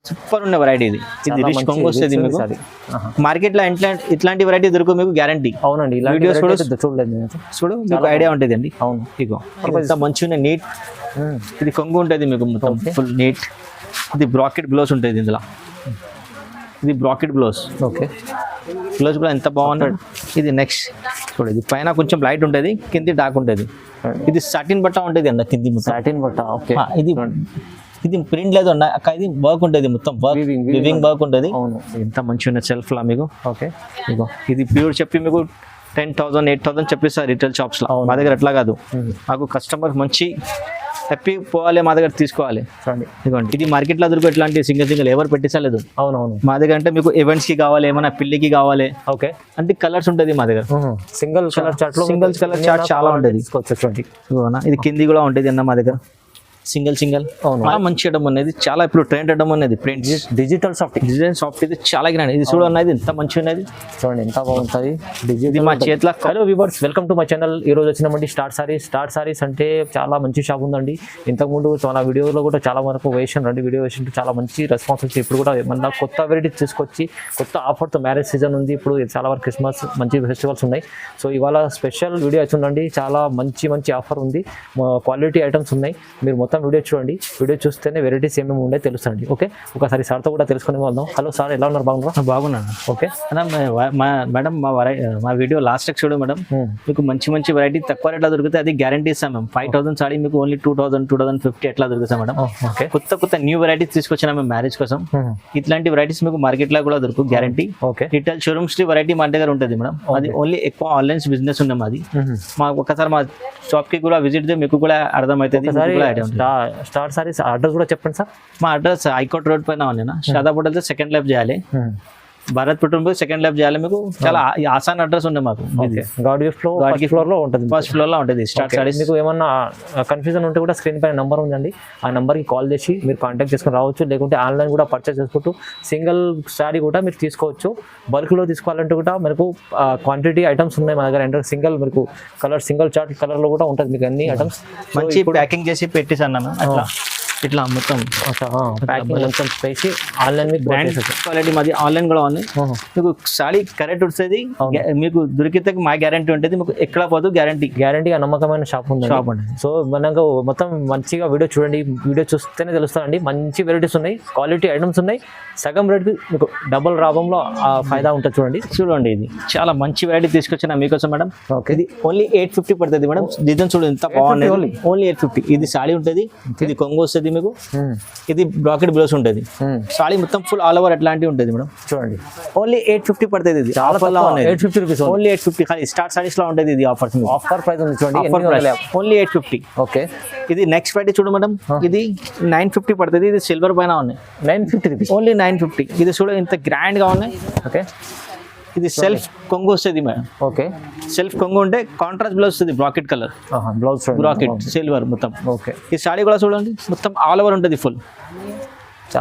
Super ఉన్న variety ఇది rich కొంగు వస్తుంది మీకు మార్కెట్ లో ఇట్లాంటి వెరైటీ దొరుకు మీకు గ్యారంటీ. అవునండి, వీడియోస్ చూడలేదు చూడు మీకు ఐడియా ఉంటుంది అండి. అవును, ఇగో ఇంత మంచిగా నీట్ ఇది కొంగు ఉంటుంది మీకు మొత్తం ఫుల్ నీట్. ఇది బ్రాకెట్ బ్లౌజ్ ఉంటుంది ఇందులో, ఇది బ్రాకెట్ బ్లౌజ్. ఓకే, బ్లౌజ్ కూడా ఎంత బాగుంటుంది. ఇది నెక్స్ట్ చూడు, ఇది పైన కొంచెం లైట్ ఉంటుంది, కింది డార్క్ ఉంటుంది. ఇది సాటిన్ బట్ట ఉంటుంది అన్న కింది సాటిన్ బట్ట. ఓకే, ఇది ప్రింట్ లేదు అన్న అక్క, ఇది వర్క్ ఉంటుంది మొత్తం వివింగ్ వర్క్ ఉంటుంది. ఎంత మంచిగా ఉన్న సెల్ఫ్ లా మీకు. ఓకే, ఇగో ఇది ప్యూర్ చెప్పి మీకు 10,000 8,000 చెప్పిస్తారు రిటైల్ షాప్స్ లో. మా దగ్గర అట్లా కాదు, మాకు కస్టమర్ మంచి తప్పి పోవాలి, మా దగ్గర తీసుకోవాలి. ఇదిగోండి, ఇది మార్కెట్ లో దొరుకు ఎట్లాంటి సింగిల్ ఎవరు పెట్టించలేదు. అవునవును, మా దగ్గర అంటే మీకు ఈవెంట్స్ కి కావాలి, ఏమైనా పెళ్లికి కావాలి. ఓకే, అంటే కలర్స్ ఉంటుంది మా దగ్గర. సింగిల్ కలర్ చార్ట్ చాలా ఉంటుంది. ఇది కింది కూడా ఉంటుంది అన్న మా దగ్గర. సింగిల్ చాలా మంచి ఐటమ్ అనేది, చాలా ఇప్పుడు ట్రెండ్ ఐటమ్ అనేది. ప్రింట్ డిజిటల్ సాఫ్ట్ ఇది చాలా గ్రాండ్. ఇది చూడ ఉన్నది ఎంత మంచి ఉన్నది, చూడండి ఎంత బాగుంటుంది. ఇది మా చేతిలో. Hello viewers, welcome to my channel. ఈ రోజు వచ్చినామండి స్టార్ సారీస్ అంటే చాలా మంచి షాప్ ఉందండి. ఇంతకుముందు మన వీడియోలో కూడా చాలా వరకు వీడియో వేసిన చాలా మంచి రెస్పాన్స్ వచ్చి ఇప్పుడు కూడా మన కొత్త వెరైటీస్ తీసుకొచ్చి కొత్త ఆఫర్తో మ్యారేజ్ సీజన్ ఉంది, ఇప్పుడు చాలా వరకు క్రిస్మస్ మంచి ఫెస్టివల్స్ ఉన్నాయి. సో ఇవాళ స్పెషల్ వీడియో అవుతుందండి, చాలా మంచి ఆఫర్ ఉంది, క్వాలిటీ ఐటమ్స్ ఉన్నాయి. మీరు మొత్తం వీడియో చూడండి, వీడియో చూస్తేనే వెరైటీస్ ఏమేమి ఉండే తెలుస్తుంది. ఓకే, ఒకసారి సార్తో కూడా తెలుసుకుని వెళ్దాం. హలో సార్, ఎలా ఉన్నారు? బాగున్నాను. ఓకే మేడం, మా వీడియో లాస్ట్ చూడు మేడం, మీకు మంచి వెరైటీ తక్కువ రేట్లో దొరుకుతాయి. అది గ్యారంటీ ఇస్తాం మేము. 5,000 సారీ మీకు ఓన్లీ 2,000 2,050 ఎట్లా దొరుకుతాయి మేడం. ఓకే, కొత్త న్యూ వెరైటీస్ తీసుకొచ్చినా మేము మ్యారేజ్ కోసం. ఇట్లాంటి వెరైటీస్ మీకు మార్కెట్ లో కూడా దొరుకు guarantee. Okay, retail showrooms variety మా దగ్గర ఉంటుంది మేడం. అది ఓన్లీ ఎక్కువ ఆన్లైన్ బిజినెస్ ఉన్నాం. అది మా ఒకసారి మా షాప్ కి కూడా విజిట్ చేసి మీకు కూడా అర్థమవుతుంది. స్టార్ సారీస్ అడ్రస్ కూడా చెప్పండి సార్. మా అడ్రస్ హైకోర్ట్ రోడ్ పైన ఉంది, షాదాబ్ హోటల్ సెకండ్ లెఫ్ట్ చేయాలి, Bharat petrol bunk second left చేయాలి. మీకు చాలా ఆసాన్ అడ్రస్ ఉంది మాకు. గాడ్గి ఫ్లోర్ లో ఉంటుంది, ఫస్ట్ ఫ్లోర్ లో ఉంటుంది స్టార్ సారీస్. మీకు ఏమన్నా కన్ఫ్యూజన్ ఉంటే కూడా స్క్రీన్ పైన నెంబర్ ఉందండి, ఆ నెంబర్కి కాల్ చేసి మీరు కాంటాక్ట్ చేసుకుని రావచ్చు. లేకుంటే ఆన్లైన్ కూడా పర్చేస్ చేసుకుంటూ సింగిల్ సారీ కూడా మీరు తీసుకోవచ్చు. బల్క్లో తీసుకోవాలంటే కూడా మనకు క్వాంటిటీ ఐటమ్స్ ఉన్నాయి మా దగ్గర. సింగిల్ మీకు సింగిల్ చార్ట్ కలర్లో కూడా ఉంటుంది మీకు అన్ని ఐటమ్స్. మంచి ప్యాకింగ్ చేసి పెట్టేసాను అట్లా ఇట్లా మొత్తం ప్యాకింగ్ మొత్తం చేసి ఆన్లైన్ క్వాలిటీ మాది ఆన్లైన్ కూడా ఉంది. మీకు సారీ కరెక్ట్ వస్తుంది, మీకు దొరికితే మా గ్యారంటీ ఉంటుంది, మీకు ఎక్కడ పోదు గ్యారంటీగా నమ్మకమైన షాప్ ఉంది. సో మనకు మొత్తం మంచిగా వీడియో చూడండి, వీడియో చూస్తేనే తెలుస్తుందండి. మంచి వెరైటీస్ ఉన్నాయి, క్వాలిటీ ఐటమ్స్ ఉన్నాయి. సగం రేట్కి మీకు డబుల్ లాభంలో ఫైదా ఉంటుంది. చూడండి ఇది చాలా మంచి వెరైటీ తీసుకొచ్చిన మీకోసం మేడం. ఇది ఓన్లీ 850 పడుతుంది మేడం. డిజైన్ చూడండి ఎంత బాగుంది, ఓన్లీ 850. ఇది సారీ ఉంటుంది, ఇది కొంగు వస్తుంది మీకు. ఇది బ్రాకెట్ బ్లౌజ్ ఉంటుంది, సారీ మొత్తం ఫుల్ ఆల్ ఓవర్ అట్లాంటివి ఉంటుంది మేడం. చూడండి ఓన్లీ 850 పడుతుంది. ఇది చాలా 850 రూపీస్, ఓన్లీ 850. స్టార్ సారీస్ లో ఉంటుంది ఇది. ఆఫర్ ప్రైస్ ఉంది చూడండి, ఓన్లీ 850. ఓకే, ఇది నెక్స్ట్ వెరైటీ చూడు మేడం, ఇది 950 పడుతుంది. ఇది సిల్వర్ పైన ఉన్నాయి, 950 రూపీస్, ఓన్లీ 950. ఇది చూడ ఇంత గ్రాండ్ గా ఉన్నాయి. ఓకే, ఇది సెల్ఫ్ కొంగు వస్తుంది మేడం. ఓకే, సెల్ఫ్ కొంగు ఉంటే కాంట్రాస్ట్ బ్లౌజ్ వస్తుంది, బ్రాకెట్ కలర్ బ్రాకెట్ సిల్వర్ మొత్తం. ఓకే, ఈ సారీ కూడా చూడండి మొత్తం ఆల్ ఓవర్ ఉంటుంది ఫుల్.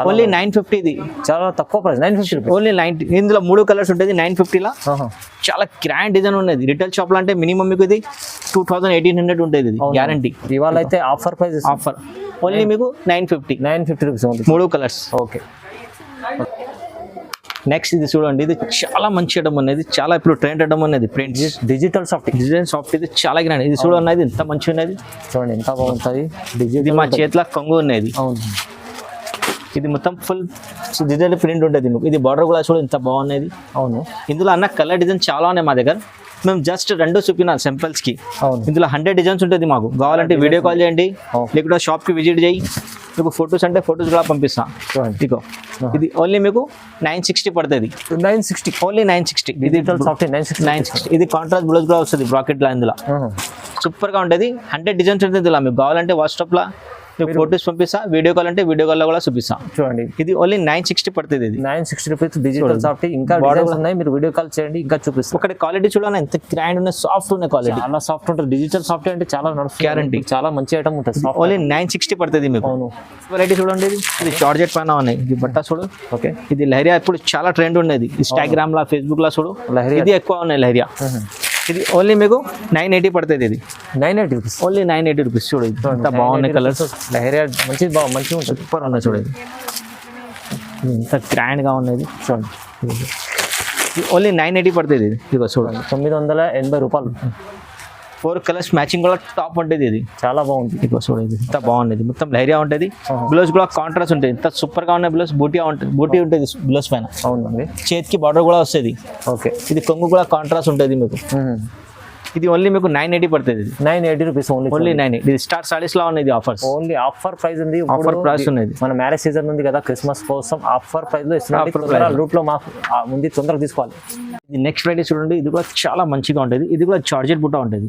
ఓన్లీ 950. ఇది చాలా తక్కువ ప్రైస్, 950 రూపీస్, ఓన్లీ 90. ఇందులో 3 కలర్స్ ఉంటుంది 950 లా. చాలా గ్రాండ్ డిజైన్ ఉన్నది. రిటైల్ షాప్ లో అంటే మినిమం మీకు ఇది 2,000 1,800 ఉంటుంది. ఇది గ్యారంటీ. ఇవాళ అయితే ఆఫర్ ప్రైస్, ఆఫర్ ఓన్లీ మీకు 950 రూపీస్, 3 కలర్స్. ఓకే, నెక్స్ట్ ఇది చూడండి, ఇది చాలా మంచి ఐటమ్ అనేది, చాలా ఇప్పుడు ట్రెండ్ ఐటమ్ అనేది. ప్రింట్ డిజిటల్ సాఫ్ట్, ఇది చాలా గ్రాండ్. ఇది చూడండి ఎంత మంచి ఉన్నది, చూడండి ఎంత బాగుంటుంది. ఇది మా చేతిలో కొంగు ఉన్నది. ఇది మొత్తం ఫుల్ డిజిటల్ ప్రింట్ ఉంటుంది మీకు. ఇది బార్డర్ కూడా చూడండి ఎంత బాగున్నది. అవును, ఇందులో అన్న కలర్ డిజైన్ చాలా ఉన్నాయి మా దగ్గర. మేము జస్ట్ 2 చూపినా సింపుల్స్ కి. ఇందులో 100 డిజైన్స్ ఉంటుంది మాకు. కావాలంటే వీడియో కాల్ చేయండి, లేకుంటే షాప్ కి విజిట్ చేయి. మీకు ఫొటోస్ అంటే ఫొటోస్ కూడా పంపిస్తాం. ఇదిగో ఇది ఓన్లీ మీకు 960 పడుతుంది. 960, ఓన్లీ 960. ఇది 960. ఇది కాంట్రాస్ట్ బ్లౌజ్ కూడా వస్తుంది బ్రాకెట్ లా. ఇందులో సూపర్ గా ఉంటుంది. 100 డిజైన్స్ ఉంటుంది ఇందులో. మీకు కావాలంటే వాట్సాప్ లా మీకు ఫోటోస్ పంపిస్తా, వీడియో కాల్ అంటే వీడియో కాల్ లో కూడా చూపిస్తాం. చూడండి ఇది ఓన్లీ 960 పడుతుంది. ఇది 960 రూపీస్ డిజిటల్ సాఫ్ట్. ఇంకా డిజైన్స్ ఉన్నాయి, మీరు వీడియో కాల్ చేయండి, ఇంకా చూపిస్తాం. ఒకటి క్వాలిటీ చూడండి ఎంత గ్రాండ్ ఉన్నాయి, సాఫ్ట్ ఉన్నాయి. క్వాలిటీ చాలా సాఫ్ట్ ఉంటుంది. డిజిటల్ సాఫ్ట్ అంటే చాలా గ్యారంటీ, చాలా మంచి ఐటమ్ ఉంటుంది. ఓన్లీ 960 పడుతుంది మీకు. వెరైటీ చూడండి, ఇది జార్జెట్ పైన ఉన్నాయి. ఇది బట్ట చూడు. ఓకే, ఇది లహరియా ఇప్పుడు చాలా ట్రెండ్ ఉండేది. ఇన్స్టాగ్రామ్ లా, ఫేస్బుక్ లా చూడు, ఇది ఎక్కువ ఉన్నాయి లహరియా. ఇది ఓన్లీ మీకు 980 పడుతుంది. ఇది 980 రూపీస్, ఓన్లీ 980 రూపీస్. చూడండి ఎంత బాగున్నాయి కలర్స్. లహరియా మంచిగా ఉంటుంది, సూపర్ ఉన్నాయి. చూడండి ఇంత గ్రాండ్గా ఉన్నది చూడండి, ఓన్లీ 980 పడుతుంది ఇది. ఇదిగో చూడండి, 980 రూపాయలు. 4 కలర్స్ మ్యాచింగ్ కూడా టాప్ ఉంటుంది ఇది. చాలా బాగుంది. ఇదిగో చూడండి, ఇంత బాగుంది, మొత్తం లైరియా ఉంటుంది. బ్లౌజ్ కూడా కాంట్రాస్ట్ ఉంటుంది, ఇంత సూపర్గా ఉన్న బ్లౌజ్. బూటీ ఉంటుంది బ్లౌజ్ పైన. అవునండి. చేతికి బార్డర్ కూడా వస్తుంది. ఓకే. ఇది కొంగు కూడా కాంట్రాస్ట్ ఉంటుంది మీకు. ఇది ఓన్లీ మీకు 980 పడుతుంది. ఇది 980 రూపీస్ ఓన్లీ. 980. ఇది స్టార్ సారీస్ లో ఉన్నది ఆఫర్స్. ఓన్లీ ఆఫర్ ప్రైస్ ఉంది. ఆఫర్ ప్రైస్ ఉన్నది. మన మ్యారేజ్ సీజన్ ఉంది కదా, క్రిస్మస్ కోసం ఆఫర్ ప్రైస్ లో ఇస్తున్నారు. రూట్ లో మాకు ముందు తొందరగా తీసుకోవాలి. ఇది నెక్స్ట్ ఫ్రైడే చూడండి, ఇది కూడా చాలా మంచిగా ఉంటుంది. ఇది కూడా చార్జెట్ బుట్ట ఉంటుంది.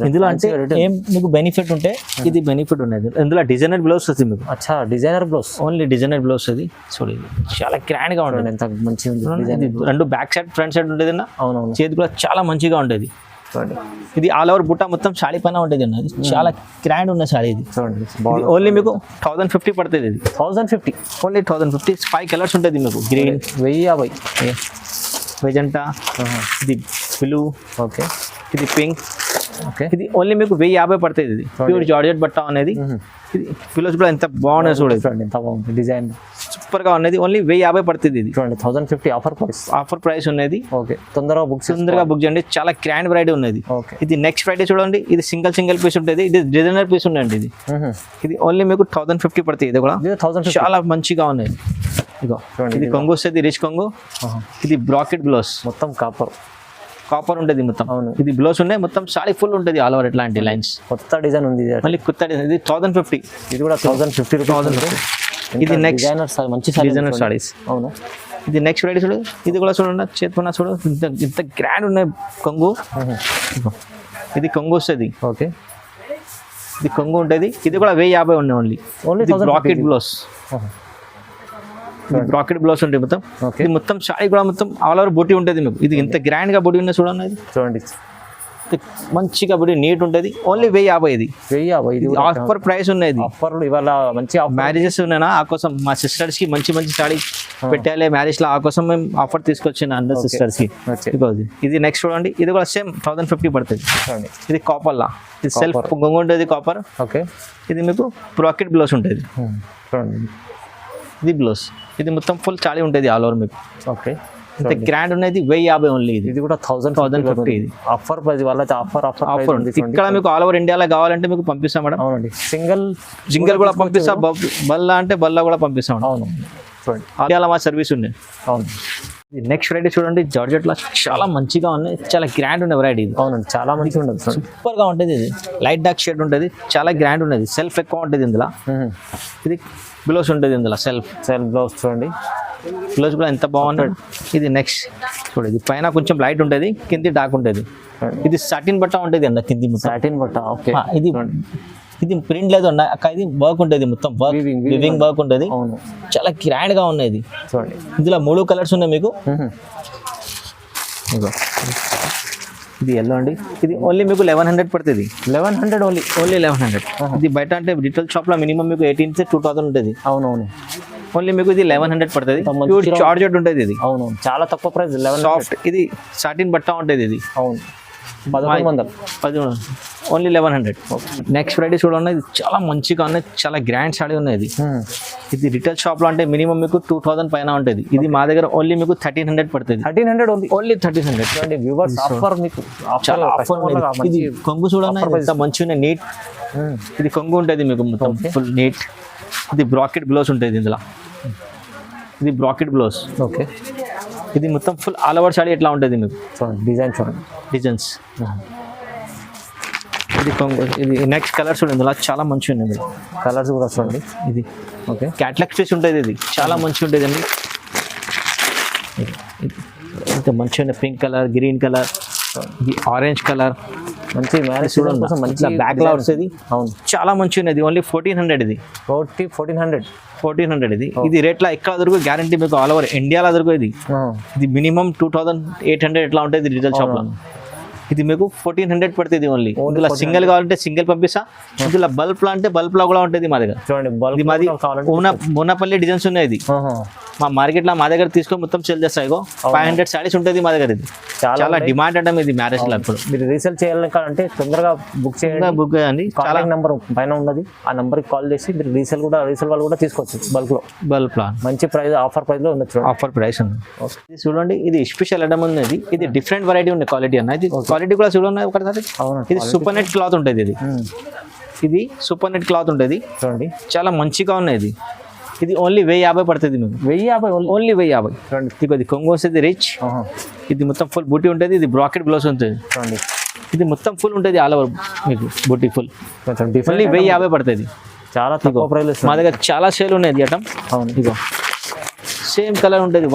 ఇందులో అంటే ఏం మీకు బెనిఫిట్ ఉంటే ఇది బెనిఫిట్ ఉన్నది. ఇందులో డిజైనర్ బ్లౌజ్ వస్తుంది మీకు. అచ్చా, designer blouse. Only designer blouse అది. చూడండి, చాలా గ్రాండ్ గా ఉంటుంది. ఎంత మంచిగా రెండు బ్యాక్ సైడ్ ఫ్రంట్ సైడ్ ఉంటుంది అన్న. అవునవును. చేతి కూడా చాలా మంచిగా ఉంటుంది. చూడండి, ఇది ఆల్ ఓవర్ బుట్ట మొత్తం సాడీ పైన ఉంటుంది అన్న. ఇది చాలా గ్రాండ్ ఉన్న సాడీ ఇది. చూడండి, ఓన్లీ మీకు 1050 పడుతుంది. ఇది 1050. ఓన్లీ 1050. 5 కలర్స్ ఉంటుంది మీకు. గ్రీన్, 1050. మెజెంటా, ఇది బ్లూ, ఓకే, ఇది పింక్. ఓకే. ఇది ఓన్లీ మీకు 1050 పడుతుంది. ఇది ప్యూర్ జార్జెట్ బట్ట అనేది. ఇది పిల్లోస్ కూడా ఎంత బాగున్నాయి చూడండి. ఎంత బాగుంది డిజైన్, సూపర్ గా ఉన్నది. ఓన్లీ 1050 పడుతుంది. ఇది చూడండి, 1050 ఆఫర్ ప్రైస్ ఉన్నది. ఓకే, తొందరగా బుక్ చేయండి. చాలా గ్రాండ్ వెరైటీ ఉన్నది. ఓకే. ఇది నెక్స్ట్ ఫ్రైడే చూడండి, ఇది సింగిల్ పీస్ ఉంటుంది. ఇది డిజైనర్ పీస్ ఉందండి. ఇది ఓన్లీ మీకు 1050 పడుతుంది. ఇది కూడా 1050. చాలా మంచిగా ఉన్నది. ఇగో ఇది కొంగు వస్తుంది, రిచ్ కొంగు. ఇది బ్రాకెట్ బ్లౌజ్, మొత్తం కాపర్ ఉంటుంది మొత్తం. అవును. ఇది బ్లౌజ్ ఉన్నాయి, మొత్తం సారీ ఫుల్ ఉంటుంది ఆల్ ఓవర్ ఇట్లాంటి లైన్స్. కొత్త డిజైన్ ఉంది. మళ్ళీ కొత్త డిజైన్. ఇది 1050. ఇది కూడా 1050 రూపీస్. ఇది నెక్స్ట్ మంచి డిజైనర్ సారీస్. అవును. ఇది నెక్స్ట్ ఫ్రైడే చూడు, ఇది కూడా చూడండి, చేతుకున్న చూడు, ఇంత గ్రాండ్ ఉన్నాయి కొంగు. ఇది కొంగు వస్తుంది. ఓకే. ఇది కొంగు ఉంటుంది. ఇది కూడా 1050 ఉన్నాయి only. Bracket blouse, bracket blouse ఉంటుంది మొత్తం. ఇది మొత్తం సారీ కూడా మొత్తం ఆల్ ఓవర్ బూటీ ఉంటుంది మీకు. ఇది ఇంత గ్రాండ్ గా బూటీ ఉన్నది చూడండి. ఇది చూడండి, మంచిగా బూటీ నీట్ ఉంటుంది. ఓన్లీ 1050. ఇది 1050. ఆఫర్ ప్రైస్ ఉన్నది. ఆఫర్ ఇవాళ మంచి మ్యారేజెస్ ఉన్నాయా, ఆ కోసం మా సిస్టర్స్ కి మంచి సారీ పెట్టాలి మ్యారేజ్ లో, ఆ కోసం మేము ఆఫర్ తీసుకొచ్చిన అందరు సిస్టర్స్ కి. ఇది నెక్స్ట్ చూడండి, ఇది కూడా సేమ్ 1050 పడుతుంది. ఇది కాపర్ లా, ఇది సెల్ఫ్ గొంగు ఉంటుంది కాపర్. ఓకే. ఇది మీకు బ్రాకెట్ బ్లౌజ్ ఉంటుంది. ఇది బ్లౌజ్, ఇది మొత్తం ఫుల్ చాలీ ఉంటుంది ఆల్ ఓవర్ మీకు. ఓకే. ఇంత గ్రాండ్ ఉన్నది 1050 ఓన్లీ. ఇది కూడా 1050. ఇది ఆఫర్ ప్రైస్ వాళ్ళ ఆఫర్ ఉంది. ఇక్కడ మీకు ఆల్ ఓవర్ ఇండియాలో కావాలంటే మీకు పంపిస్తాం మేడం. అవునండి. సింగిల్ కూడా పంపిస్తా, బల్లా అంటే బల్లా కూడా పంపిస్తాం. అవును, చూడండి, ఇండియాలో మా సర్వీస్ ఉంది. అవును. నెక్స్ట్ వెరైటీ చూడండి, జార్జెట్ లో చాలా మంచిగా ఉన్నాయి, చాలా గ్రాండ్ ఉన్న వెరైటీ ఇది. అవునండి, చాలా మంచిగా ఉంటుంది, సూపర్ గా ఉంటుంది. ఇది లైట్ డార్క్ షేడ్ ఉంటుంది, చాలా గ్రాండ్ ఉన్నది. సెల్ఫ్ ఎక్కువ ఉంటుంది ఇందులో. ఇది బ్లౌజ్ ఉంటుంది ఇందులో, సెల్ఫ్ బ్లౌజ్. చూడండి, బ్లౌజ్ కూడా ఎంత బాగుంటుంది. ఇది నెక్స్ట్ చూడండి, ఇది పైన కొంచెం లైట్ ఉంటుంది, కింది డార్క్ ఉంటుంది. ఇది సాటిన్ బట్ట ఉంటుంది అన్న, కింది సాటిన్ బట్ట. ఓకే. ఇది ప్రింట్ లేదు అన్న, ఇది వర్క్ ఉంటుంది మొత్తం, వివింగ్ వర్క్ ఉంటుంది. చాలా గ్రాండ్ గా ఉన్నాయి. ఇది చూడండి, ఇందులో 3 కలర్స్ ఉన్నాయి మీకు. ఇది ఎల్లో అండి. ఇది ఓన్లీ మీకు 1100 పడుతుంది. 1100 ఓన్లీ 1100. ఇది బయట అంటే రిటైల్ షాప్ లో మినిమం మీకు 1800-2000 ఉంటుంది. అవునవును. ఓన్లీ మీకు ఇది 1100 పడుతుంది. చార్జెట్ ఉంటుంది ఇది. అవును, చాలా తక్కువ ప్రైస్. సాఫ్ట్, ఇది సాటిన్ బట్ట ఉంటుంది. ఇది అవును, 1100. ఓన్లీ 1100. నెక్స్ట్ ఫ్రైడే చూడండి, ఇది చాలా మంచిగా ఉన్నాయి, చాలా గ్రాండ్ సాడీ ఉన్నాయి. ఇది రిటైల్ షాప్ లో అంటే మినిమం మీకు 2000 పైన ఉంటుంది. ఇది మా దగ్గర ఓన్లీ మీకు 1300 పడుతుంది. 1300 ఓన్లీ 1300. చూడండి వ్యూవర్స్, ఆఫర్ మీకు చాలా ఆఫర్. ఇది కొంగు చూడండి, ఎంత మంచిగా నీట్. ఇది కొంగు ఉంటుంది మీకు మొత్తం ఫుల్ నీట్. ఇది బ్రాకెట్ బ్లౌజ్ ఉంటుంది ఇందులో. ఇది బ్రాకెట్ బ్లౌజ్. ఓకే. ఇది మొత్తం ఫుల్ ఆల్ ఓవర్ సాడీ ఎట్లా ఉంటుంది మీకు. డిజైన్ చూడండి, డిజైన్స్. ఇది కొంగు. ఇది నెక్స్ట్ కలర్స్ చూడండి, ఇందులో చాలా మంచిగా ఉంది. కలర్స్ కూడా చూడండి. ఇది ఓకే, క్యాట్లాగ్ స్పేస్ ఉంటుంది. ఇది చాలా మంచిగా ఉంటుంది అండి. ఇంత మంచిగా పింక్ కలర్, గ్రీన్ కలర్, ఇది ఆరెంజ్ కలర్, మంచి మ్యారేజ్ చూడండి, మంచి బ్యాక్ లా వస్తుంది. అవును, చాలా మంచిగా ఉన్నది. ఓన్లీ 1400. ఇది 1400. ఇది రేట్లో ఎక్కడ దొరుకు గ్యారంటీ మీకు, ఆల్ ఓవర్ ఇండియాలో దొరుకు. ఇది మినిమం 2800 ఎట్లా ఉంటుంది రిటైల్ షాప్ లో. ఇది మీకు 1400 పడుతుంది ఓన్లీ. ఇందులో సింగిల్ కావాలంటే సింగిల్ పంపిస్తా. ఇందులో బల్బ్ లా అంటే బల్బ్ లా కూడా ఉంటుంది మా దగ్గర. చూడండి, మాది మోనపల్లి డిజైన్స్ ఉన్నాయి. ఇది మా మార్కెట్లో మా దగ్గర తీసుకొని మొత్తం సేల్ చేస్తాయి. 500 సారీస్ ఉంటుంది మా దగ్గర. ఇది చాలా డిమాండ్ అంటే ఇది మ్యారేజ్ లో ఇప్పుడు మీరు రీసేల్ చేయాలంటే తొందరగా బుక్ చేయండి. బుక్ చేయండి. చాలా నెంబర్ పైన ఉన్నది, ఆ నెంబర్కి కాల్ చేసి మీరు రీసేల్ వాళ్ళు కూడా తీసుకోవచ్చు. బల్క్ ప్లాన్ మంచి ప్రైస్, ఆఫర్ ప్రైస్ లో ఉండొచ్చు. ఆఫర్ ప్రైస్ ఉంది. ఇది చూడండి, ఇది స్పెషల్ ఐటమ్ ఉంది. ఇది డిఫరెంట్ వెరైటీ ఉంది క్వాలిటీ అన్న. ఇది క్వాలిటీ కూడా చూడండి ఒకసారి. ఇది సూపర్ నెట్ క్లాత్ ఉంటుంది. ఇది సూపర్ నెట్ క్లాత్ ఉంటుంది చూడండి, చాలా మంచిగా ఉన్నది. ఇది ఓన్లీ 1050 పడుతుంది మీకు. 1050 ఓన్లీ 1050. ఇది కొంగు వస్తుంది రిచ్. ఇది మొత్తం ఫుల్ బూటీ ఉంటుంది. ఇది బ్రాకెట్ బ్లౌజ్ ఉంటుంది చూడండి. ఇది మొత్తం ఫుల్ ఉంటుంది ఆల్ ఓవర్ మీకు బూటీ ఫుల్. ఓన్లీ 1050 పడుతుంది. చాలా తక్కువ ప్రైస్. మా దగ్గర చాలా సేల్ ఉన్నాయి ఐటమ్. అవును, ఇగో సేమ్ కలర్ ఉంటుంది.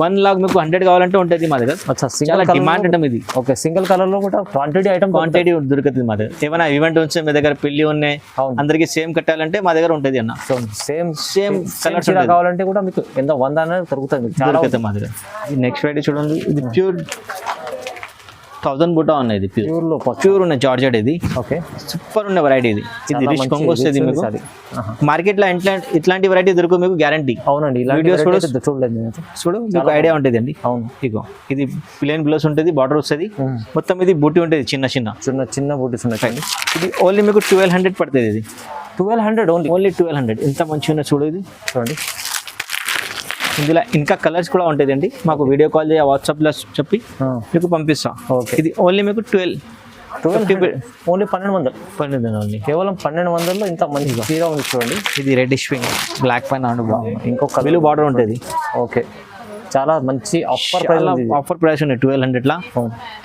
1 లాక్ మీకు 100 కావాలంటే ఉంటుంది మా దగ్గర. చాలా డిమాండ్ ఐటమ్ ఇది. ఓకే, సింగిల్ కలర్ లో కూడా క్వాంటిటీ దొరుకుతుంది మా దగ్గర. ఏమైనా ఈవెంట్ ఉంటే మీ దగ్గర పెళ్లి ఉన్నాయి, అందరికి సేమ్ కట్టాలంటే మా దగ్గర ఉంటుంది అన్న. సేమ్ కలర్స్ కావాలంటే కూడా మీకు ఎంత 100 అనేది దొరుకుతుంది మా దగ్గర. నెక్స్ట్ వెరైటీ చూడండి, ఇది ప్యూర్ 1000 బూటా ఉన్నాయి. ఇది ప్యూర్ ఉన్నాయి జార్జెట్. ఇది ఓకే, సూపర్ ఉన్న వెరైటీ. ఇది రిచ్ కొంగు వస్తుంది మీకు. మార్కెట్ లో ఇట్లాంటి వెరైటీ దొరుకు మీకు గ్యారంటీ. అవునండి, వీడియోస్ చూడలేదు చూడు, మీకు ఐడియా ఉంటుంది అండి. అవును, ఇగో ఇది ప్లేన్ బ్లౌజ్ ఉంటుంది, బార్డర్ వస్తుంది మొత్తం. ఇది బూటీ ఉంటుంది చిన్న బూటీస్ ఉన్నాయి. ఇది ఓన్లీ మీకు 1200 పడుతుంది. ఇది 1200 ఓన్లీ 1200. ఎంత మంచిగా ఉన్నది చూడు. ఇది చూడండి, ఇందులో ఇంకా కలర్స్ కూడా ఉంటుంది అండి. మాకు వీడియో కాల్ చేయ, వాట్సాప్లో చెప్పి మీకు పంపిస్తాం. ఇది ఓన్లీ మీకు 1250. ఓన్లీ 1200 ఓన్లీ కేవలం 1200లో ఇంత మంచి చీర ఉంది చూడండి. ఇది రెడ్డిష్ పింక్ బ్లాక్ పైన ఇంకొక బ్లూ బార్డర్ ఉంటుంది. ఓకే, చాలా మంచి ఆఫర్ ప్రైస్ ఉన్నాయి 1200లా.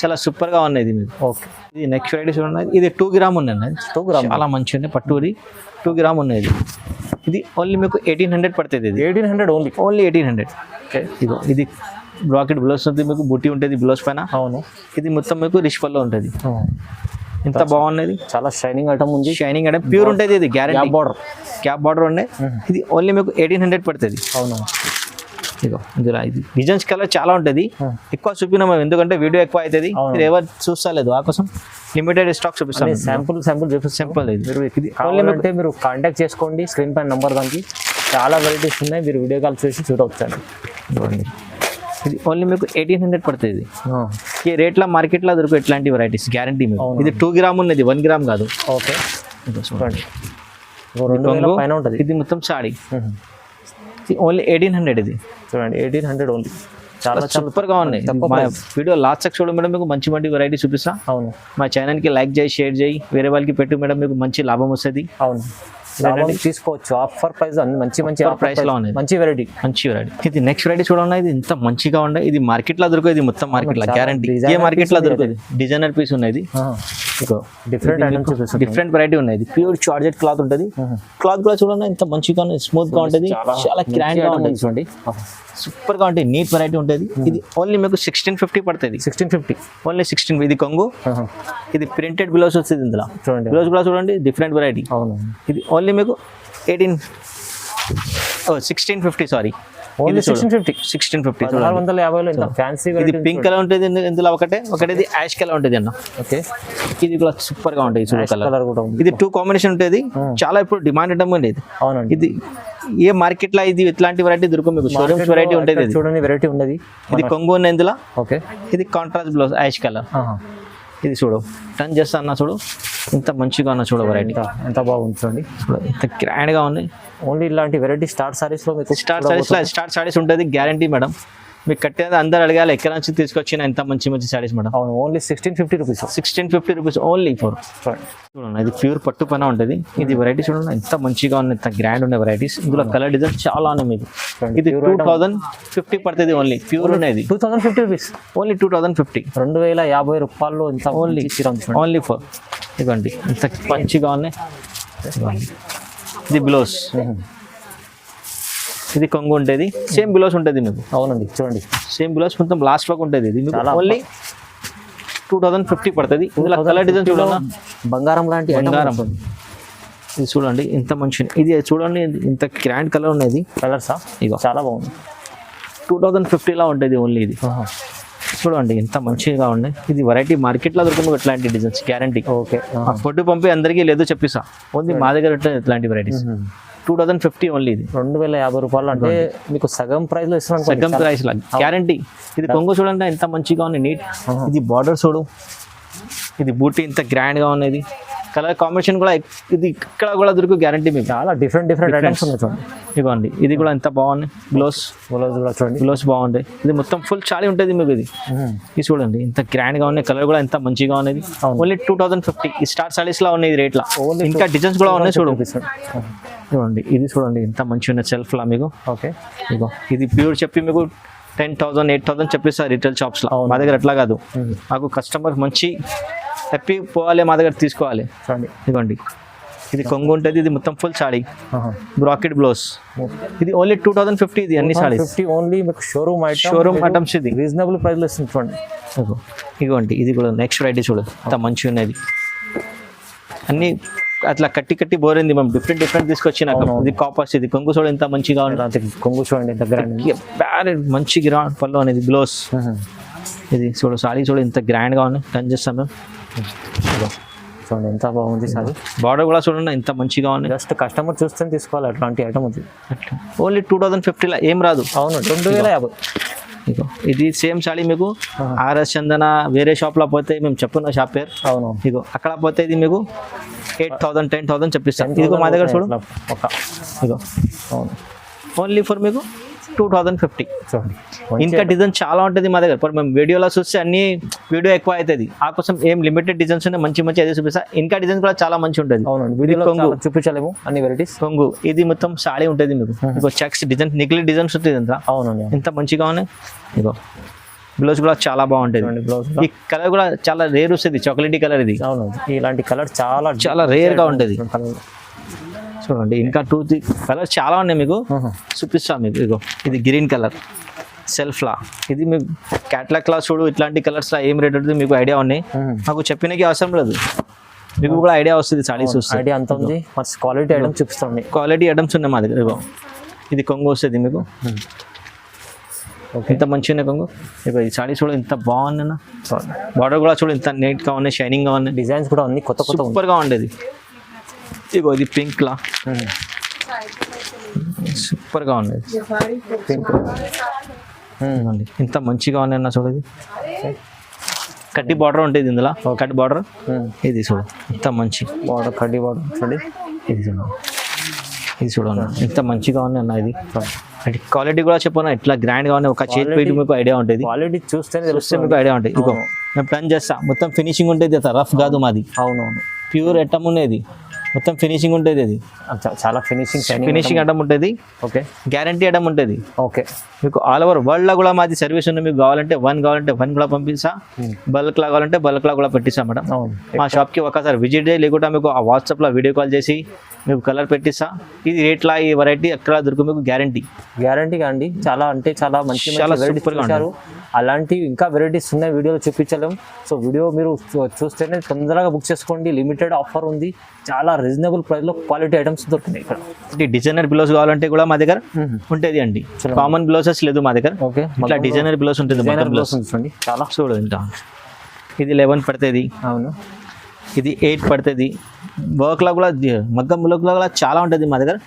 చాలా సూపర్ గా ఉన్నాయి ఇది మీకు. ఓకే, ఇది నెక్స్ట్ వెరైటీస్ ఉన్నాయి. ఇది 2 గ్రామ్ ఉన్నాయి. 2 గ్రామ్ చాలా మంచిగా ఉన్నాయి. పట్టుది 2 గ్రామ్ ఉన్నాయి. ఇది ఓన్లీ మీకు 1800 పడుతుంది. ఇది 1800 ఓన్లీ 1800. ఇదిగో ఇది బ్రాకెట్ బ్లౌజ్ ఉంటుంది మీకు, బుట్టి ఉంటుంది బ్లౌజ్ పైన. అవును, ఇది మొత్తం మీకు రిచ్ పల్లో ఉంటుంది. ఎంత బాగున్నది, చాలా షైనింగ్ ఐటమ్ ఉంది. షైనింగ్ ఐటమ్ ప్యూర్ ఉంటుంది. ఇది గ్యారెంటీ. క్యాప్ బార్డర్ ఉన్నాయి. ఇది ఓన్లీ మీకు 1800 పడుతుంది. అవును, ఇదిగో ఇందులో ఇది డిజైన్స్ కలర్ చాలా ఉంటుంది. ఎక్కువ చూపినాం ఎందుకంటే వీడియో ఎక్కువ అవుతుంది. మీరు ఎవరు చూస్తలేదు, ఆ కోసం లిమిటెడ్ స్టాక్ చూపిస్తాను. సింపుల్ ఇది అంటే మీరు కాంటాక్ట్ చేసుకోండి. స్క్రీన్ పైన నెంబర్ దానికి చాలా వెరైటీస్ ఉన్నాయి. మీరు వీడియో కాల్ చేసి చూడవచ్చండి. ఇది ఓన్లీ మీకు 1800 పడుతుంది. ఈ రేట్లో మార్కెట్లో దొరుకు ఎట్లాంటి వెరైటీస్ గ్యారంటీ మీకు. ఇది 2 గ్రామ్ ఉన్నది, 1 గ్రామ్ కాదు. ఓకే, చూడండి, ఇది మొత్తం సాడీ. ఓన్లీ 1800. ఇది చూడండి, 1800 ఓన్లీ. చాలా సూపర్ గా ఉన్నాయి. మా వీడియో లాస్ట్ సెక్షన్ చూడండి మేడం, మీకు మంచి వెరైటీ చూపిస్తా. అవును, మా ఛానల్ కి లైక్ చేయి, షేర్ చేయి, వేరే వాళ్ళకి పెట్టు మేడం, మీకు మంచి లాభం వస్తుంది. అవును, తీసుకోవచ్చు. ఆఫర్ ప్రైస్ అన్ని మంచి ప్రైస్ లో ఉన్నాయి. మంచి వెరైటీ. ఇది నెక్స్ట్ వెరైటీ చూడండి. ఇది ఇంత మంచిగా ఉన్నాయి. ఇది మార్కెట్ లో దొరకదు. ఇది మొత్తం మార్కెట్ లో గ్యారంటీ. ఏ మార్కెట్ లో దొరకదు. డిజైనర్ పీస్ ఉన్నాయి. డిఫరెంట్ వెరైటీ ఉన్నాయి. ప్యూర్ జార్జెట్ క్లాత్ ఉంటుంది. క్లాత్ కూడా చూడండి ఎంత మంచిగా స్మూత్ గా ఉంటుంది. చాలా గ్రాండ్ గా ఉంటుంది చూడండి. సూపర్ గా ఉంటుంది. నీట్ వెరైటీ ఉంటుంది. ఇది ఓన్లీ మీకు 1650 పడుతుంది. 1650 ఓన్లీ 16. ఇది కొంగు. ఇది ప్రింటెడ్ బ్లౌజ్ వస్తుంది. ఇందులో చూడండి, బ్లౌజ్ కూడా చూడండి డిఫరెంట్ వెరైటీ. అవును, ఇది ఓన్లీ మీకు 1650. Sorry, only 1650. 1650. ఇంత ఫ్యాన్సీ. ఇది పింక్ కలర్ ఉంటుంది. ఇందులో ఒకటి ఇది యాష్ కలర్ ఉంటుంది అన్న. ఓకే, ఇది కూడా సూపర్ గా ఉంటుంది. కలర్ కూడా ఉంది. ఇది 2 కాంబినేషన్ ఉంటుంది. చాలా ఇప్పుడు డిమాండ్ ఐటమ్ ఉంది. అవునండి, ఇది ఏ మార్కెట్ లో ఇది ఇట్లాంటి వెరైటీ దొరకదు మీకు. షోరూమ్స్ వెరైటీ ఉంటుంది. చూడండి, వెరైటీ ఉన్నది. ఇది కొంగు ఉంది ఇందులో. ఓకే, ఇది కాంట్రాస్ట్ బ్లౌజ్ యాష్ కలర్. ఇది చూడు, టర్న్ చేస్తా అన్న చూడు, ఇంత మంచిగా ఉన్న చూడు వెరైటీ. ఎంత బాగుంది చూడండి, ఇంత గ్రాండ్ గా ఉంది. ఓన్లీ ఇలాంటి వెరైటీ స్టార్ సారీస్ లో మీకు స్టార్ సారీస్ ఉంటుంది గ్యారంటీ మేడం. మీకు కట్టేది అందరు అడగాలి ఎక్కడ నుంచి తీసుకొచ్చిన ఎంత మంచి సారీస్ మేడం. అవును, only 1650 rupees. 1650 rupees only for. చూడండి, ఇది ప్యూర్ పట్టు పైన ఉంటుంది. ఇది వెరైటీ చూడండి ఎంత మంచిగా ఉన్నాయి, ఎంత గ్రాండ్ ఉన్నాయి వెరైటీస్. ఇందులో కలర్ డిజైన్ చాలా ఉన్నాయి మీకు. ఇది 2050 పడుతుంది ఓన్లీ. ప్యూర్ ఉన్నది 2050 రూపీస్ ఓన్లీ. 2050 2050 రూపాయల్లో ఇంత ఓన్లీ ఫర్. ఇవ్వండి ఇంత మంచిగా ఉన్నాయి. ఇది బ్లౌజ్. ఇది కొంగు ఉంటుంది. సేమ్ బ్లౌజ్ ఉంటుంది మీకు. అవునండి, చూడండి సేమ్ బ్లౌజ్ మొత్తం లాస్ట్ వరకు ఉంటుంది. ఇది ఓన్లీ 2050 పడుతుంది. ఇందులో కలర్ డిజైన్ చూడండి, బంగారం లాంటి బంగారం. ఇది చూడండి ఎంత మంచి. ఇది చూడండి ఇంత గ్రాండ్ కలర్ ఉన్నది. కలర్సా? ఇగో చాలా బాగుంది. 2050 లా ఉంటుంది ఓన్లీ. ఇది చూడండి ఎంత మంచిగా ఉన్నాయి. ఇది వెరైటీ మార్కెట్ లో దొరుకుతుంది ఎట్లాంటి డిజైన్స్ గ్యారంటీ. ఓకే, ఫోటో పంపి అందరికీ లేదు చెప్పిస్తా. ఓన్లీ మా దగ్గర ఇట్లాంటి వెరైటీస్. 2050 ఓన్లీ ఇది 2050 రూపాయలు అంటే మీకు సగం ప్రైస్ లో ఇస్తున్నాను సగం ప్రైస్ లా గ్యారంటీ. ఇది కొంగు చూడండి ఎంత మంచిగా ఉంది, నీట్. ఇది బార్డర్ చూడు, ఇది బూటీ ఇంత గ్రాండ్ గా ఉన్నది. కలర్ కాంబినేషన్ కూడా ఇది ఇక్కడ కూడా దొరుకు గ్యారంటీ మీకు. చాలా డిఫరెంట్ ఐటమ్స్ ఉన్నాయి చూడండి. ఇదిగోండి ఇది కూడా ఎంత బాగుంది. గ్లోవ్స్ కూడా చూడండి, గ్లోవ్స్ బాగుంటాయి. ఇది మొత్తం ఫుల్ చాలి ఉంటుంది మీకు. ఇది చూడండి ఇంత గ్రాండ్ గా ఉన్నాయి, కలర్ కూడా ఎంత మంచిగా ఉన్నది. ఓన్లీ 2050. ఈ స్టార్ సారీస్ లా ఉన్నాయి రేట్ లా. ఇంకా డిజైన్స్ కూడా ఉన్నాయి చూడు. చూడండి ఇది చూడండి ఎంత మంచిగా ఉన్న సెల్ఫ్ లా మీకు. ఓకే ఇగో ఇది ప్యూర్ చెప్పి మీకు 10,000 8,000 చెప్పిస్తారు రిటైల్ షాప్స్ లో. మా దగ్గర అట్లా కాదు. మాకు కస్టమర్ మంచి హ్యాపీ పోవాలి, మా దగ్గర తీసుకోవాలి. చూడండి ఇదిగోండి ఇది కొంగు ఉంటుంది. ఇది మొత్తం ఫుల్ సాడీ బ్రాకెట్ బ్లౌజ్. ఇది ఓన్లీ 2050. ఇది అన్ని సాడీస్ 50 ఓన్లీ మీకు షోరూమ్ ఐటమ్స్. ఇది రీజనబుల్ ప్రైస్ లో ఇస్తుంది చూడండి. ఇదిగోండి ఇది కూడా నెక్స్ట్ వెరైటీ చూడు ఎంత మంచిగా ఉన్నది. అన్ని అట్లా కట్టి బోరింది. మేము డిఫరెంట్ తీసుకొచ్చిన ఇది కాపర్స్. ఇది కొంగు చూడు ఎంత మంచిగా ఉంది. కొంగు చూడండి ఎంత గ్రాండ్ మంచి గ్రాండ్ పళ్ళు అనేది బ్లౌజ్. ఇది చూడు సారీ చూడు ఎంత గ్రాండ్ గా ఉంది. టర్న్ చేస్తాం మేము. చూడండి ఎంత బాగుంది సారీ. బార్డర్ కూడా చూడండి ఎంత మంచిగా ఉంది. జస్ట్ కస్టమర్ చూస్తే తీసుకోవాలి అట్లాంటి ఐటమ్ ఉంది. ఓన్లీ 2050 లా ఏం రాదు. అవును 2050. ఇగో ఇది సేమ్ సాడీ మీకు ఆర్ఎస్ చందన వేరే షాప్ లో పోతే మేము చెప్పున్న షాప్ పేరు. అవును ఇగో అక్కడ పోతే ఇది మీకు 8,000 10,000 చెప్పిస్తాను. ఇదిగో మా దగ్గర చూడు ఇగో అవును ఓన్లీ ఫర్ మీకు 2050. చూడండి ఇంకా డిజైన్ చాలా ఉంటుంది మా దగ్గర. మేము వీడియోలో చూస్తే అన్ని వీడియో ఎక్కువ అవుతుంది. ఆ కోసం ఏం లిమిటెడ్ డిజైన్స్ ఉన్నాయి మంచి అదే చూపిస్తా. ఇంకా డిజైన్స్ కూడా చాలా మంచి ఉంటుంది. అవునండి వీడియోలో కొంగు చూపించలేము అన్ని వెరైటీస్. కొంగు ఇది మొత్తం సాడీ ఉంటుంది మీకు. ఇగో చెక్స్ డిజైన్ నిక్లీ డిజైన్స్ ఉంటుంది అంతా. అవునండి ఎంత మంచిగా ఉన్నాయి. ఇగో బ్లౌజ్ కూడా చాలా బాగుంటుంది. బ్లౌజ్ ఈ కలర్ కూడా చాలా రేర్ వస్తుంది. చాక్లెటీ కలర్ ఇది. అవును ఇలాంటి కలర్ చాలా రేర్ గా ఉంటుంది. చూడండి ఇంకా 2-3 కలర్స్ చాలా ఉన్నాయి మీకు. చూపిస్తాను మీకు. ఇగో ఇది గ్రీన్ కలర్ సెల్ఫ్ లా. ఇది మీకు క్యాట్లాగ్ క్లాస్ చూడు. ఇట్లాంటి కలర్స్ లా ఏం రేట్ ఉంటుంది మీకు ఐడియా ఉన్నాయి. మాకు చెప్పినకి అవసరం లేదు, మీకు కూడా ఐడియా వస్తుంది. సారీస్ వస్తుంది ఐడియా అంత ఉంది. క్వాలిటీ ఐటమ్స్ చూపిస్తాండి. క్వాలిటీ ఐటమ్స్ ఉన్నాయి మా దగ్గర. ఇగో ఇది కొంగు వస్తుంది మీకు. ఎంత మంచిగా కొంగు. ఇగో ఈ సారీస్ కూడా ఎంత బాగుందన్న. బార్డర్ కూడా చూడు ఎంత నీట్ గా ఉన్నాయి, షైనింగ్ గా ఉన్నాయి. డిజైన్స్ కూడా అన్ని కొత్త సూపర్ గా ఉండేది. ఇగో ఇది పింక్ లా సూపర్ గా ఉండేది. పింక్ ఇంత మంచిగా ఉన్నాయి చూడది. కడ్డీ బార్డర్ ఉంటుంది ఇందులో. కడ్డీ బార్డర్ ఇది చూడు ఇంత మంచి బార్డర్. కడ్డీ బార్డర్ చూడండి. ఇది చూడండి ఎంత మంచిగా ఉంది అన్న. ఇది క్వాలిటీ కూడా చెప్పను ఎట్లా గ్రాండ్ గా ఉన్నాయి. ఒక చేతి పెట్టి మీకు ఐడియా ఉంటుంది. క్వాలిటీ చూస్తేనే మీకు ఐడియా ఉంటుంది. ఇగో మేము ప్లాన్ చేస్తా మొత్తం ఫినిషింగ్ ఉంటుంది. రఫ్ కాదు మాది. అవునవును ప్యూర్ ఐటమ్ ఉన్నది. మొత్తం ఫినిషింగ్ ఉంటుంది. అది చాలా ఫినిషింగ్ ఐటమ్ ఉంటుంది. ఓకే గ్యారంటీ ఐటమ్ ఉంటుంది. ఓకే మీకు ఆల్ ఓవర్ వరల్డ్ లో కూడా మాది సర్వీస్ ఉంది. మీకు కావాలంటే వన్ కూడా పంపిస్తా. బల్క్ లా కావాలంటే బల్క్ లా కూడా పెట్టిస్తా మేడం. మా షాప్ కి ఒకసారి విజిట్ చేయి, లేకుంటే మీకు ఆ వాట్సాప్ లో వీడియో కాల్ చేసి మీకు కలర్ పెట్టిస్తా. ఇది రేట్ లా ఈ వెరైటీ ఎక్కడ దొరుకు మీకు గ్యారంటీ అండి. చాలా అంటే చాలా మంచి చాలా సూపర్ గా ఉంటారు. అలాంటి ఇంకా వెరైటీస్ ఉన్నాయి, వీడియోలో చూపించలేము. సో వీడియో మీరు చూస్తేనే తొందరగా బుక్ చేసుకోండి. లిమిటెడ్ ఆఫర్ ఉంది. చాలా రీజనబుల్ ప్రైస్ లో క్వాలిటీ ఐటమ్స్ దొరుకుతున్నాయి ఇక్కడ. డిజైనర్ బ్లౌజ్ కావాలంటే కూడా మా దగ్గర ఉంటుంది అండి. కామన్ బ్లౌజెస్ లేదు మా దగ్గర. ఓకే ఇట్లా డిజైనర్ బ్లౌజ్ ఉంటుంది. చూడండి చాలా చూడు ఇంత. ఇది 11 పడుతుంది. అవును ఇది 8 పడుతుంది. వర్క్ లా కూడా మగ్గం వర్క్ లా కూడా చాలా ఉంటుంది మా దగ్గర.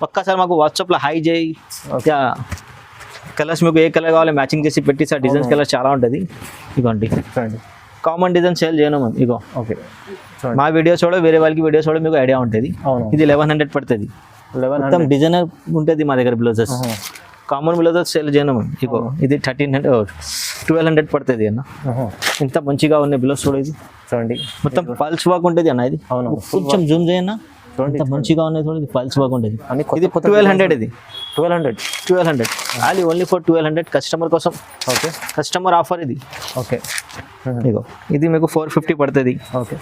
ఒక్కసారి మాకు వాట్సాప్ లో హై చేయి. కలర్స్ మీకు ఏ కలర్ కావాలి మ్యాచింగ్ చేసి పెట్టిస్తా. డిజైన్స్ కలర్ చాలా ఉంటుంది. ఇగోండి కామన్ డిజైన్ సేల్ చేయను మేము. ఇగో ఓకే మా వీడియోస్ కూడా వేరే వాళ్ళకి వీడియోస్ కూడా మీకు ఐడియా ఉంటుంది. ఇది 1100 పడుతుంది. మొత్తం డిజైనర్ ఉంటుంది మా దగ్గర బ్లౌజెస్. కామన్ బ్లౌజెస్ సేల్ చేయను మేము. ఇగో ఇది 1200 పడుతుంది అన్న. ఇంత మంచిగా ఉన్నాయి బ్లౌజ్ చూడ. ఇది చూడండి మొత్తం పల్స్ వర్క్ ఉంటుంది అన్న. ఇది కొంచెం జూమ్ చేయన్న. ఇంత మంచిగా ఉన్నాయి చూడండి. ఇది పల్స్ వర్క్ ఉంటుంది. ఇది 1200. ఇది 1200 అది ఓన్లీ ఫర్ 1200 కస్టమర్ కోసం. ఓకే కస్టమర్ ఆఫర్ ఇది. ఓకే ఇగో ఇది మీకు 450 పడుతుంది. ఓకే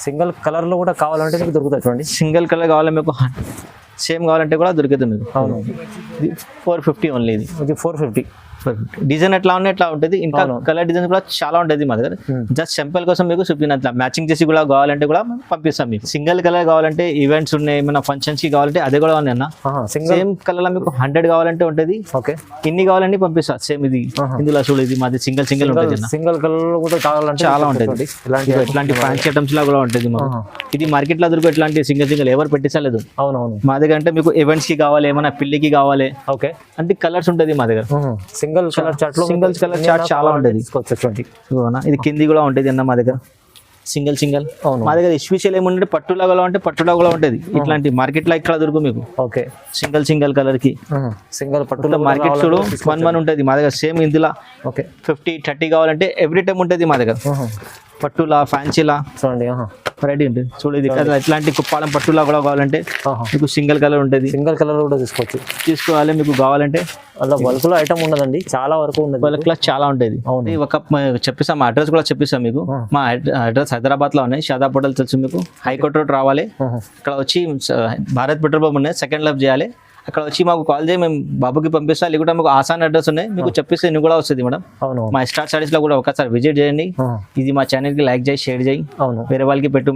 సింగిల్ కలర్ లో కూడా కావాలంటే మీకు దొరుకుతాయి చూడండి. సింగిల్ కలర్ కావాలి మీకు సేమ్ కావాలంటే కూడా దొరుకుతుంది మీకు. అవును ఇది 450 ఓన్లీ. ఇది 450 డిజైన్ ఎట్లా ఉన్నాయి ఎట్లా ఉంటుంది, ఇంకా అవును. కలర్ డిజైన్ కూడా చాలా ఉంటుంది మా దగ్గర. జస్ట్ సింపుల్ కోసం మీకు చూపిన మ్యాచింగ్ చేసి కూడా కావాలంటే కూడా మేము పంపిస్తాం. మీకు సింగిల్ కలర్ కావాలంటే ఈవెంట్స్ ఉన్నాయి, ఏమైనా ఫంక్షన్స్ కి కావాలంటే అదే కూడా ఉంది అన్న. సింగిల్ సేమ్ కలర్ లో మీకు 100 కావాలంటే ఉంటుంది, ఓకే ఇన్ని కావాలంటే పంపిస్తా. సేమ్ ఇది ఇందులో చూడు, ఇది మాది సింగిల్ ఉంటుంది అన్న. సింగిల్ కలర్ కూడా కావాలంటే చాలా ఉంటుంది. ఇట్లాంటి ఫ్యాన్సీ ఐటమ్స్ లా కూడా ఉంటుంది మాకు. ఇది మార్కెట్ లో దొరికి ఇట్లాంటి సింగిల్ ఎవరు పెట్టించలేదు. అవునవును. మా దగ్గర అంటే మీకు ఈవెంట్స్ కి కావాలి, ఏమైనా పెళ్లికి కావాలి ఓకే అంటే కలర్స్ ఉంటుంది మా దగ్గర. సింగిల్ కలర్ చార్ట్ లో సింగిల్ కలర్ చార్ట్ చాలా ఉంటుంది. తీసుకోవచ్చు. ఇదిగోనా, ఇది కింది కూడా ఉంటుంది అన్న మా దగ్గర. సింగిల్ అవును. మా దగ్గర స్పెషల్ ఏముంటే పట్టులాగా అంటే పట్టులా కూడా ఉంటుంది. ఇట్లాంటి మార్కెట్ లో ఇక్కడ దొరుకు మీకు. ఓకే సింగిల్ కలర్ కి సింగిల్ పట్టులో మార్కెట్ చూడు 1 ఉంటుంది మా దగ్గర. సేమ్ ఇందులో ఓకే 50-30 కావాలంటే ఎవ్రీ టైం ఉంటుంది మా దగ్గర. పట్టులా ఫ్యాన్సీలా చూడండి వెరైటీ ఉంటుంది. చూడు ఇది ఇట్లాంటి కుప్పాలం పట్టులా కూడా కావాలంటే మీకు సింగిల్ కలర్ ఉంటుంది. సింగిల్ కలర్ కూడా తీసుకోవాలి మీకు కావాలంటే. అలా బల్క్ లో ఐటమ్ ఉండదండి, చాలా వరకు ఉండదు. బల్క్ లో చాలా ఉంటుంది. ఒక చెప్పిస్తాం, మా అడ్రస్ కూడా చెప్పిస్తాం మీకు. మా అడ్రస్ హైదరాబాద్ లో ఉన్నాయి, షాదాబ్ హోటల్ తెలుసు మీకు. హైకోర్ట్ రోడ్ రావాలి, ఇక్కడ వచ్చి భారత్ పెట్రోల్ పంప్ ఉన్నాయి, సెకండ్ లెఫ్ట్ చేయాలి. అక్కడ వచ్చి మాకు కాల్ చేయి, మేము బాబుకి పంపిస్తాం. లేకుంటే మీకు ఆసాన్ అడ్రస్ ఉన్నాయి, మీకు చెప్పిస్తే ఇన్ని కూడా వస్తుంది మేడం. అవును. మా స్టార్ సారీస్ లో కూడా ఒకసారి విజిట్ చేయండి. ఇది మా ఛానల్ కి లైక్ చేయి, షేర్ చేయి, అవును. వేరే వాళ్ళకి పెట్టు.